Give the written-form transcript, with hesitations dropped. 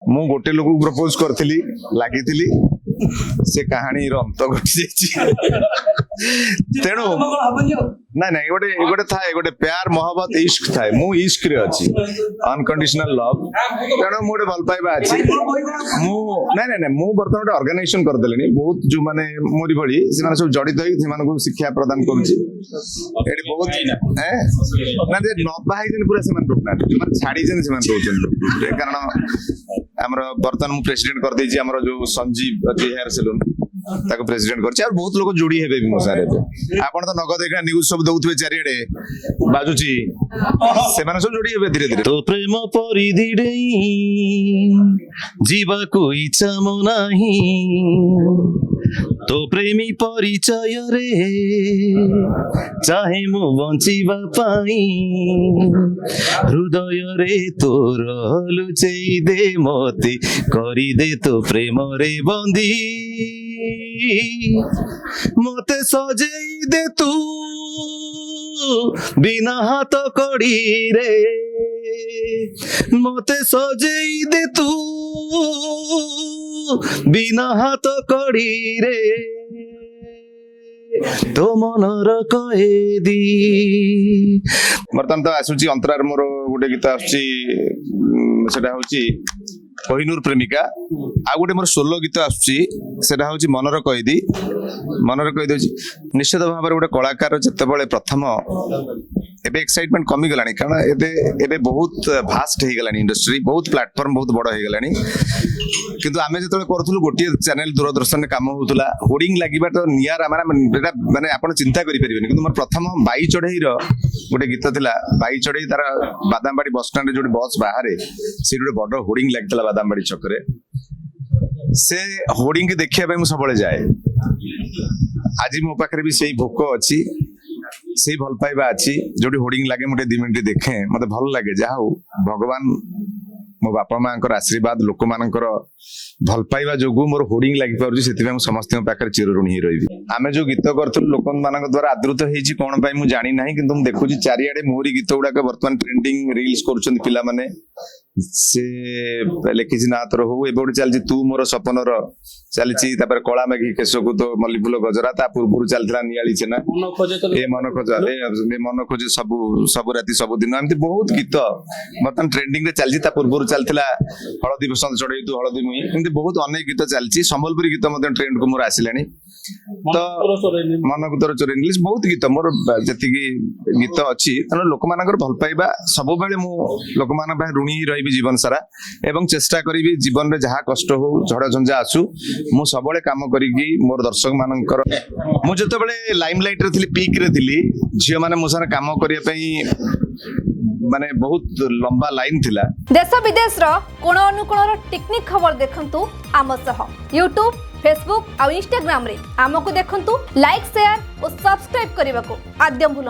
मु गोटे लोक प्रपोज करथिली लागिथिली से कहानी अंत घटी तेणु ना ना गोटे गोटे थाए गोटे प्यार मोहब्बत इश्क थाए मु इश्क रे अछि अनकंडीशनल लव तेणु मु गोटे भल पाइबा अछि मु ना ना ना मु बर्तमान गोटे ऑर्गेनाइजेशन कर देलेनी बहुत जो माने मोरी भली से माने सब जड़ित होई से माने को शिक्षा प्रदान करूची एडी बहुत ना जे नबा हाइजन पूरा से माने रुकना माने छाडी जन से माने दोचन कारण हमर बर्तमान मु प्रेसिडेंट कर देछि हमर जो संजीव हेयर सैलून ताको प्रेसिडेंट करछि और बहुत लोग जोड़ी हेबे भी मो सारे आपण तो नगद एकरा न्यूज़ सब दउथबे चारिडे बाजुची से माने सब जोड़ी हेबे धीरे धीरे तो प्रेम परिधि डेई जीवा को इच्छा मो नाही तो प्रेमी परिचय रे चाहे मु बंचिबा पाई हृदय रे तोर लुचेई दे मते करी दे तो प्रेम रे बंदी मते सजेई दे तू बिना हाथ कड़ी रे मते सजेई दे तू बिना हाथ कड़ी रे तो मनर कहेदी बर्तमान तो आसुची अंतरार मोर गोटे गीत आसुची सेटा होची कोहिनूर प्रेमिका आ गोटे मोर सोलो गीत आसुची सेटा होची मनर कहेदी होची निश्चित भाव गोटे कलाकार जेतेबेले प्रथम एबे एक्साइटमेंट कमी गलानी कारण एबे बहुत भास्ट हे गलानी इंडस्ट्री बहुत प्लेटफॉर्म बहुत बड़ हे गलानी किंतु आमे जेतबेले करथुलु गोटे चैनल दूरदर्शन काम होतुला होर्डिंग लागिबा तो नियार माने आपण चिंता करि परिबेनी किंतु मोर प्रथम बाई चढ़ई रो गोटे गीत थिला बाई चढ़ई तार बादामबाड़ी बस स्टैंड जोटे बस बाहरे से गोटे बड़ होर्डिंग लागतला बादामबाड़ी चकरे से होर्डिंग के देखिया पे मु सबले जाए आज मो पाखरे भी सेही भोक अछि से भल पाइबा अछि जोटी होर्डिंग लागे मोटे 2 मिनिट देखे मते भल लागे जा हो भगवान मो बापा मांकर आशीर्वाद लोक मानकर भल पाइबा जोगु मोर होर्डिंग लागि पारुछि सेति में समस्त पाखरे चिरऋणी ही रहिबी आमे जो गीत करथुल लोक मानक द्वारा आदृत हेछि कोन पाइ मु जानि नाही किंतु हम देखुछि चारियाडे मोरी गीत उडा के वर्तमान ट्रेंडिंग रील्स करूछन पिला माने से लेखिछि ना तोर हो ए बोड चलछि तू मोर सपनर चलछि तापर कळा मेघी केसकु तो मल्ली फूल गजरा ता पूर्वरु चलथिला नियाली छेना ए मन खोज सब राती सब दिन एमती बहुत गीत वर्तमान ट्रेंडिंग रे चलछि ता पूर्वरु चलथिला हळदी बसंत चढ़ई तू हळदी मुई एमती बहुत अनेक गीत चलछि संबलपुरी गीत मते ट्रेंड को मोर आसिलानी तो मन को तोर चोरे इंग्लिश बहुत गीत मोर जति की गीत अछि तनो लोक मानकर भल पाइबा सब बेले मु लोक मान बा ऋणी रहिबी जीवन सारा एवं चेष्टा करिबी जीवन रे जहा कष्ट हो झड़ झंझा आसु मु सबले काम करिगी मोर दर्शक मानकर मु जते बेले लाइमलाइट रे थिली पीक रे थिली झियो माने मो सारा काम करिया पई माने बहुत लंबा लाइन थिला देश विदेश रो कोण अनुकोण टेक्निक खबर देखंतु आम सह YouTube Facebook और Instagram रे आमको देखंतु लाइक शेयर और सब्सक्राइब करने को आद्यम भूलंतु।